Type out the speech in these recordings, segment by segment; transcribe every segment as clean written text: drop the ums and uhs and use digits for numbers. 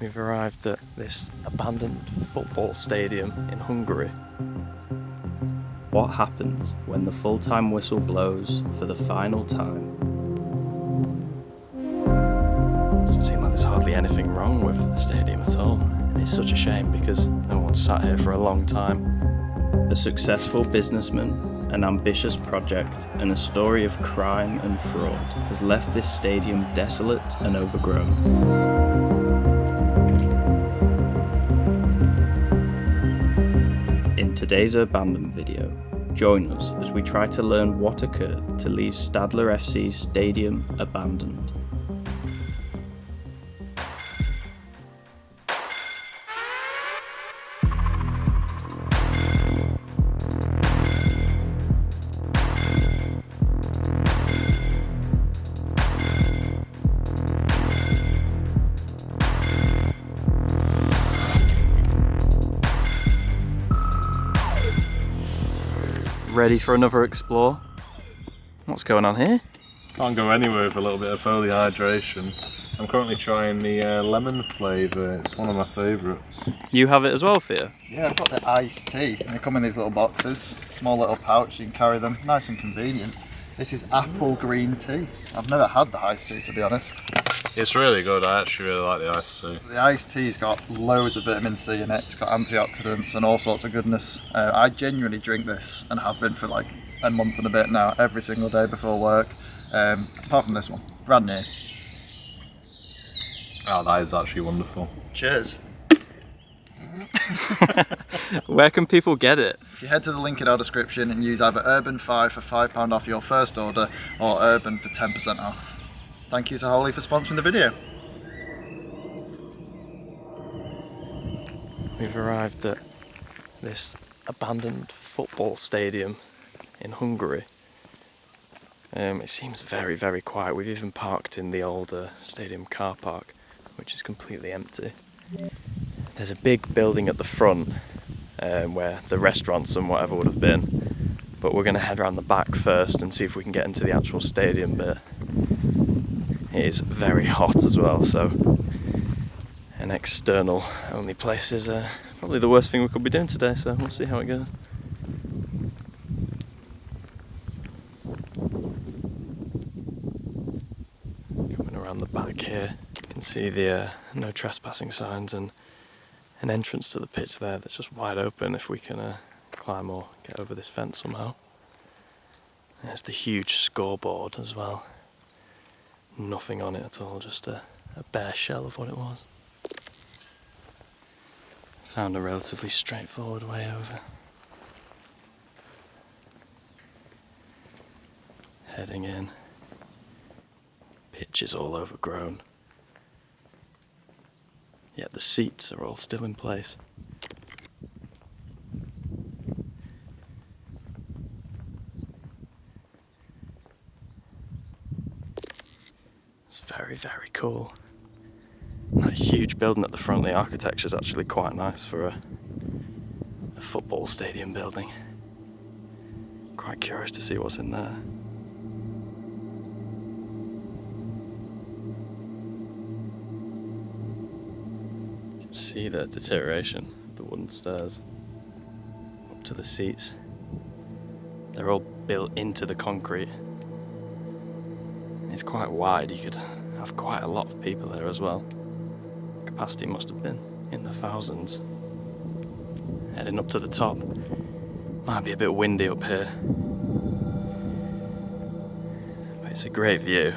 We've arrived at this abandoned football stadium in Hungary. What happens when the full-time whistle blows for the final time? Doesn't seem like there's hardly anything wrong with the stadium at all. And it's such a shame because no one's sat here for a long time. A successful businessman, an ambitious project, and a story of crime and fraud has left this stadium desolate and overgrown. In today's Urbandoned video, join us as we try to learn what occurred to leave Stadler FC's stadium abandoned. Ready for another explore? What's going on here? Can't go anywhere with a little bit of early hydration. I'm currently trying the lemon flavour, it's one of my favourites. You have it as well, Theo? Yeah, I've got the iced tea, and they come in these little boxes, small little pouch, you can carry them, nice and convenient. This is apple green tea. I've never had the iced tea, to be honest. It's really good, I actually really like the iced tea. The iced tea's got loads of vitamin C in it, it's got antioxidants and all sorts of goodness. I genuinely drink this, and have been for like a month and a bit now, every single day before work. Apart from this one, brand new. Oh, that is actually wonderful. Cheers. Where can people get it? If you head to the link in our description and use either Urban5 for £5 off your first order, or Urban for 10% off. Thank you to Holy for sponsoring the video. We've arrived at this abandoned football stadium in Hungary. It seems very, very quiet. We've even parked in the old stadium car park, which is completely empty. There's a big building at the front where the restaurants and whatever would have been, but we're going to head around the back first and see if we can get into the actual stadium bit. It is very hot as well, so an external only place is probably the worst thing we could be doing today, so we'll see how it goes. Coming around the back here, you can see the no trespassing signs and an entrance to the pitch there that's just wide open if we can climb or get over this fence somehow. There's the huge scoreboard as well. Nothing on it at all, just a bare shell of what it was. Found a relatively straightforward way over. Heading in. Pitch is all overgrown. Yet the seats are all still in place. Very, very cool. And that huge building at the front, the architecture is actually quite nice for a football stadium building. Quite curious to see what's in there. You can see the deterioration of the wooden stairs up to the seats. They're all built into the concrete. It's quite wide, you could have quite a lot of people there as well. Capacity must have been in the thousands. Heading up to the top. Might be a bit windy up here. But it's a great view.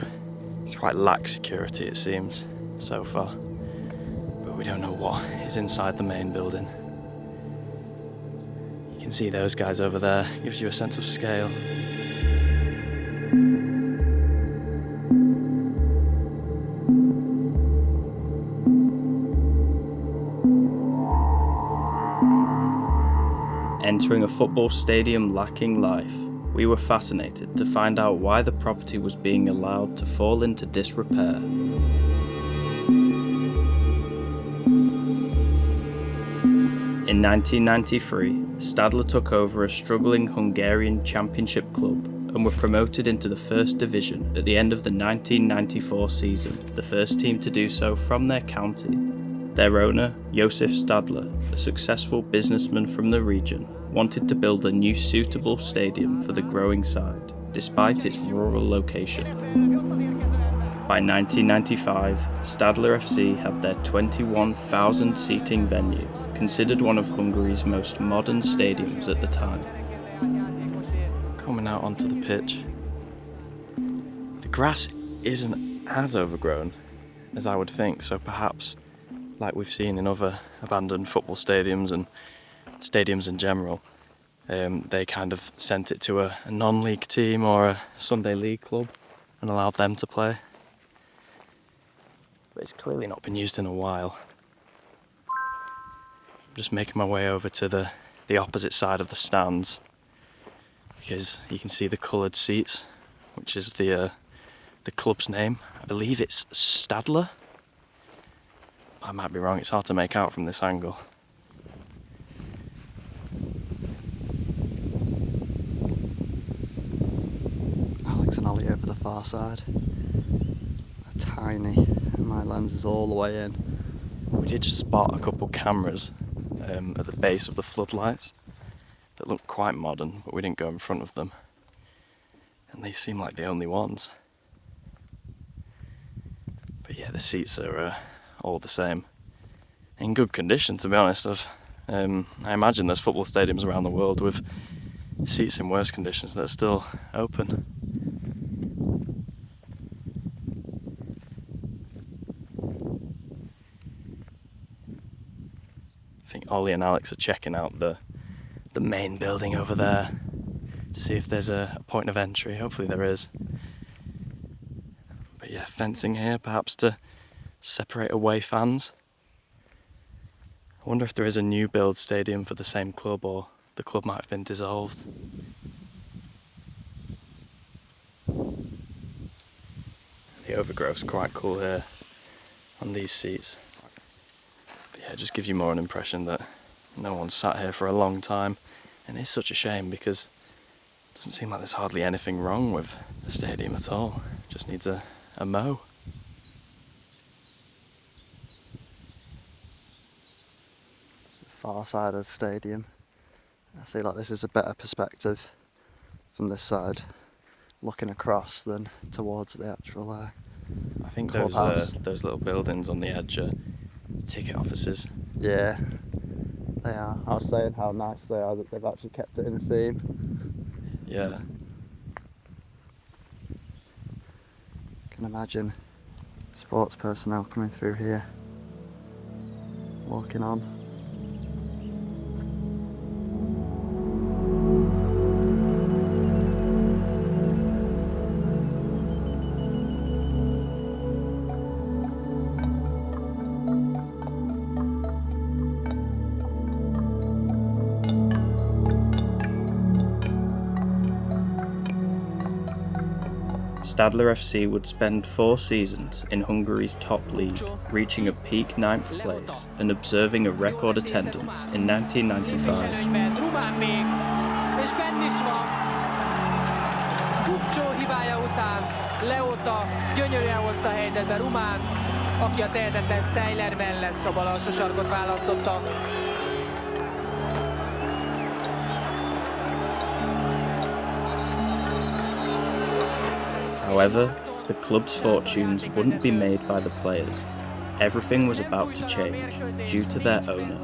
It's quite lax security it seems, so far. But we don't know what is inside the main building. You can see those guys over there, gives you a sense of scale. Entering a football stadium lacking life, we were fascinated to find out why the property was being allowed to fall into disrepair. In 1993, Stadler took over a struggling Hungarian championship club and were promoted into the first division at the end of the 1994 season, the first team to do so from their county. Their owner, Josef Stadler, a successful businessman from the region, wanted to build a new suitable stadium for the growing side, despite its rural location. By 1995, Stadler FC had their 21,000 seating venue, considered one of Hungary's most modern stadiums at the time. Coming out onto the pitch. The grass isn't as overgrown as I would think, so perhaps, like we've seen in other abandoned football stadiums and stadiums in general, they kind of sent it to a non-league team or a Sunday league club and allowed them to play. But it's clearly not been used in a while. I'm just making my way over to the opposite side of the stands because you can see the coloured seats, which is the club's name. I believe it's Stadler. I might be wrong, it's hard to make out from this angle. Alex and Ollie over the far side. They're tiny, and my lens is all the way in. We did spot a couple cameras at the base of the floodlights that looked quite modern, but we didn't go in front of them. And they seem like the only ones. But yeah, the seats are all the same. In good condition, to be honest. I imagine there's football stadiums around the world with seats in worse conditions that are still open. I think Ollie and Alex are checking out the main building over there to see if there's a point of entry. Hopefully there is. But yeah, fencing here, perhaps to separate away fans. I wonder if there is a new build stadium for the same club, or the club might have been dissolved. The overgrowth's quite cool here on these seats. But yeah, it just gives you more an impression that no one's sat here for a long time. And it's such a shame because it doesn't seem like there's hardly anything wrong with the stadium at all. It just needs a mow. Far side of the stadium. I feel like this is a better perspective from this side, looking across than towards the actual I think clubhouse. those little buildings on the edge are ticket offices. Yeah, they are. I was saying how nice they are that they've actually kept it in the theme. Yeah. Can imagine sports personnel coming through here, walking on. Stadler FC would spend 4 seasons in Hungary's top league, reaching a peak 9th place and observing a record attendance in 1995. Aki a tehetetlen Stadler mellett a bal alsó sarkot választotta. However, the club's fortunes wouldn't be made by the players. Everything was about to change due to their owner.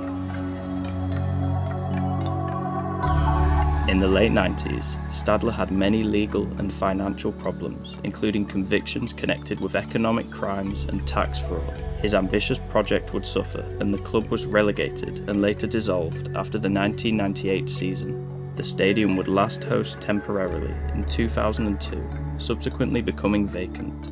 In the late 90s, Stadler had many legal and financial problems, including convictions connected with economic crimes and tax fraud. His ambitious project would suffer, and the club was relegated and later dissolved after the 1998 season. The stadium would last host temporarily in 2002, subsequently becoming vacant.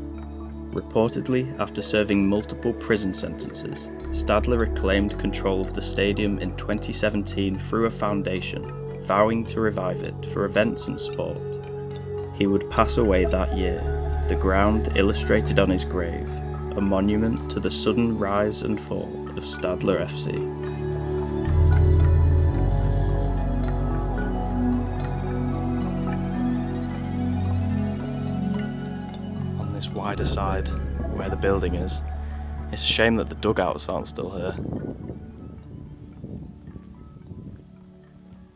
Reportedly, after serving multiple prison sentences, Stadler reclaimed control of the stadium in 2017 through a foundation, vowing to revive it for events and sport. He would pass away that year, the ground illustrated on his grave, a monument to the sudden rise and fall of Stadler FC. On this wider side, where the building is, It's a shame that the dugouts aren't still here.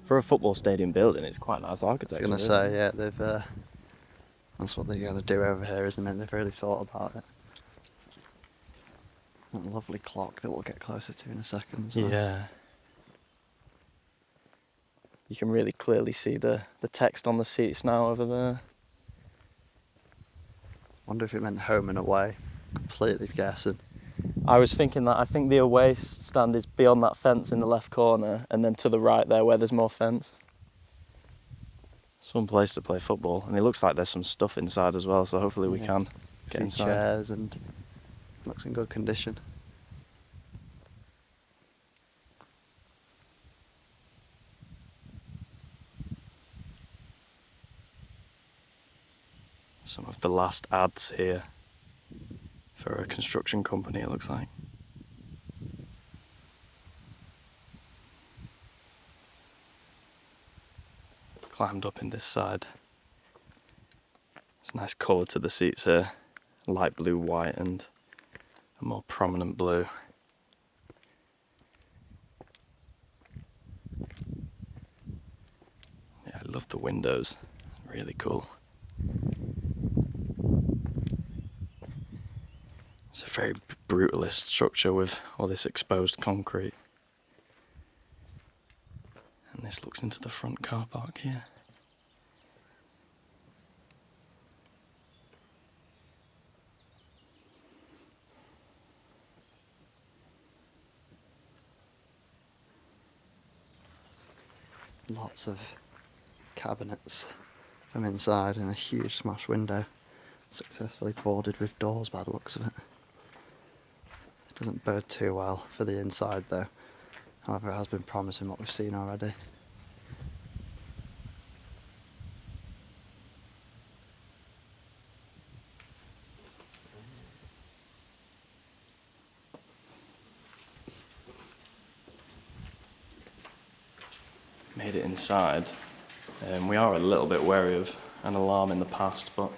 For a football stadium building, it's quite nice I was architecture. going to isn't it? say, yeah, they've. That's what they're going to do over here, isn't it? They've really thought about it. That lovely clock that we'll get closer to in a second as well. Yeah. You can really clearly see the text on the seats now over there. Wonder if it meant home and away. Completely guessing. I was thinking that I think the away stand is beyond that fence in the left corner, and then to the right there where there's more fence. Some place to play football, and it looks like there's some stuff inside as well, so hopefully we can get See inside. chairs and looks in good condition. Some of the last ads here for a construction company, it looks like. Climbed up in this side. It's a nice colour to the seats here. Light blue, white and a more prominent blue. Yeah, I love the windows. Really cool. It's a very brutalist structure with all this exposed concrete. And this looks into the front car park here. Lots of cabinets from inside and a huge smashed window. Successfully boarded with doors by the looks of it. It doesn't bode too well for the inside though. However, it has been promising what we've seen already. Made it inside. We are a little bit wary of an alarm in the past, but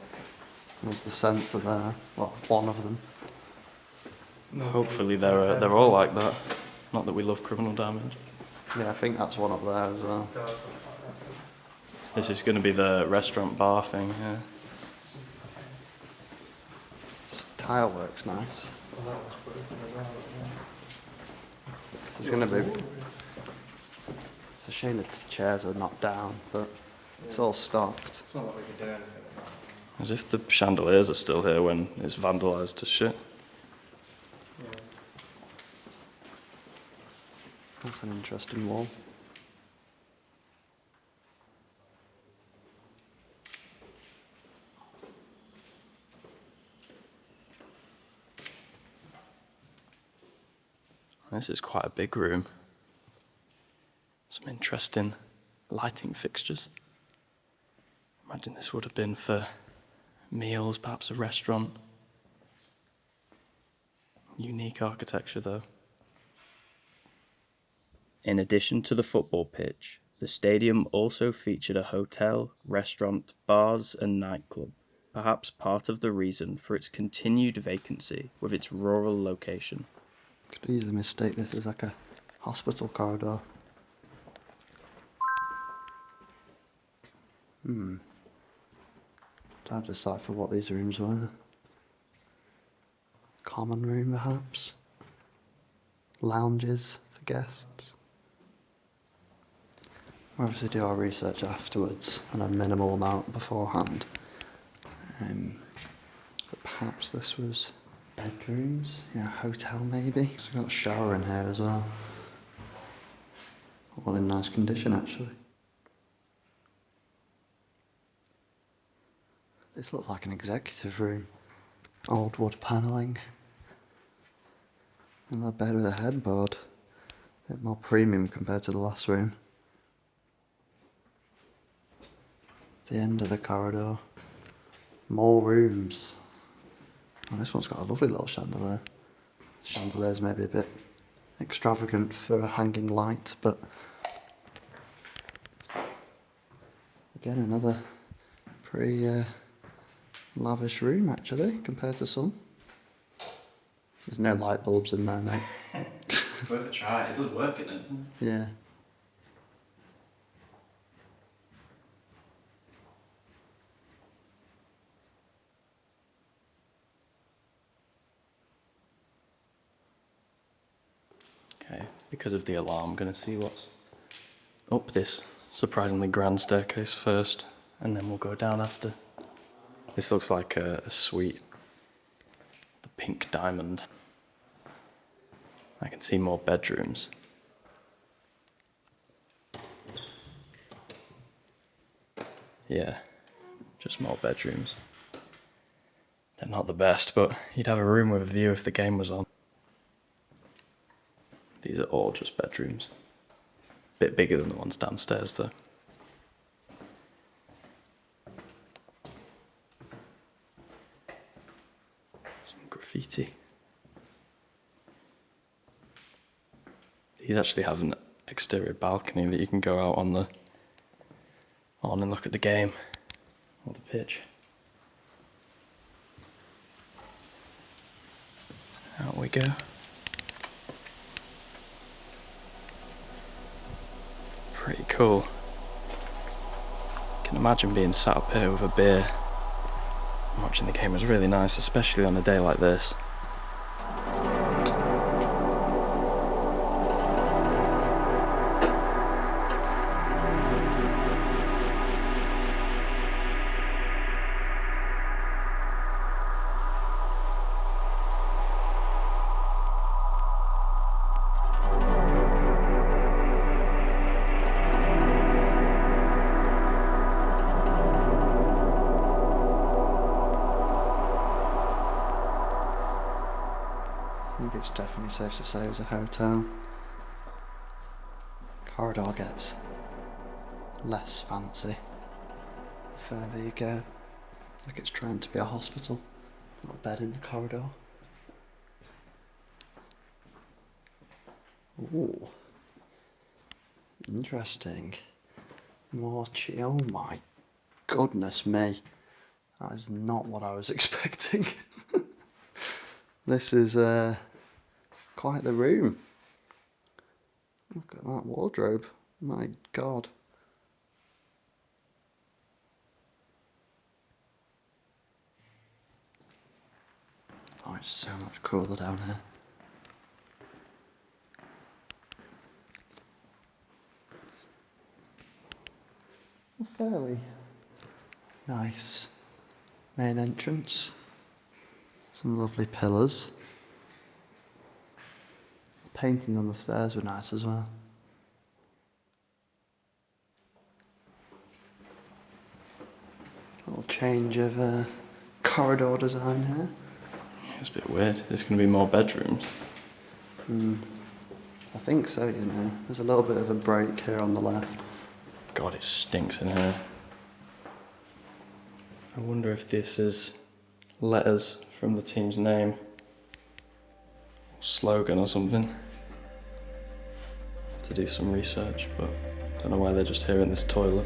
There's the sensor there. Well, one of them. hopefully they're all like that. Not that we love criminal damage. Yeah, I think that's one up there as well. This is going to be the restaurant bar thing here. This tile works nice. This is going to be... It's a shame that the chairs are not down, but it's all stocked. As if the chandeliers are still here when it's vandalised to shit. That's an interesting wall. This is quite a big room. Some interesting lighting fixtures. Imagine this would have been for meals, perhaps a restaurant. Unique architecture though. In addition to the football pitch, the stadium also featured a hotel, restaurant, bars and nightclub, perhaps part of the reason for its continued vacancy with its rural location. Could easily mistake this as like a hospital corridor. Trying to decipher what these rooms were. Common room, perhaps? Lounges for guests? We obviously do our research afterwards and a minimal amount beforehand. But perhaps this was bedrooms, hotel maybe. So we've got a shower in here as well. All in nice condition actually. This looks like an executive room. Old wood panelling. And the bed with a headboard. A bit more premium compared to the last room. The end of the corridor. More rooms. Oh, this one's got a lovely little chandelier. Chandelier's maybe a bit extravagant for a hanging light, but again another pretty lavish room actually compared to some. There's no light bulbs in there, mate. It's worth a try. It does work, in it, doesn't it? Yeah. Okay, because of the alarm, I'm going to see what's up this surprisingly grand staircase first, and then we'll go down after. This looks like a suite. The pink diamond. I can see more bedrooms. Yeah, just more bedrooms. They're not the best, but you'd have a room with a view if the game was on. These are all just bedrooms. Bit bigger than the ones downstairs, though. Some graffiti. These actually have an exterior balcony that you can go out on and look at the game or the pitch. Out we go. Pretty cool. Can imagine being sat up here with a beer and watching the game was really nice, especially on a day like this. I think it's definitely safe to say it was a hotel. Corridor gets less fancy the further you go. Like it's trying to be a hospital, not a bed in the corridor. Ooh. Interesting. Oh my goodness me. That is not what I was expecting. This is quite the room. Look at that wardrobe. My God. Oh, it's so much cooler down here. A fairly nice main entrance. Some lovely pillars. The painting on the stairs were nice as well. Little change of corridor design here. It's a bit weird. There's going to be more bedrooms. I think so, you know. There's a little bit of a break here on the left. God, it stinks in here. I wonder if this is letters from the team's name, or slogan or something. Have to do some research, but I don't know why they're just here in this toilet.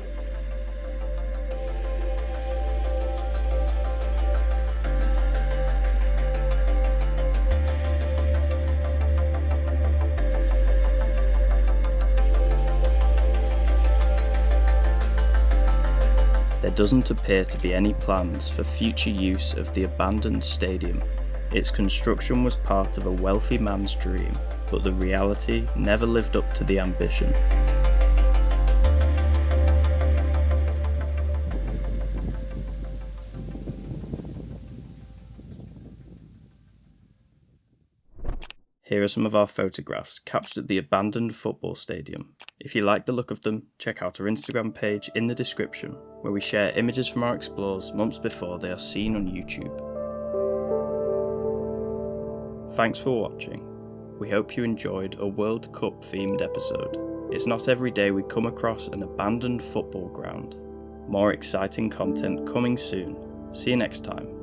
There doesn't appear to be any plans for future use of the abandoned stadium. Its construction was part of a wealthy man's dream, but the reality never lived up to the ambition. Here are some of our photographs captured at the abandoned football stadium. If you like the look of them, check out our Instagram page in the description, where we share images from our explores months before they are seen on YouTube. Thanks for watching. We hope you enjoyed a World Cup themed episode. It's not every day we come across an abandoned football ground. More exciting content coming soon. See you next time.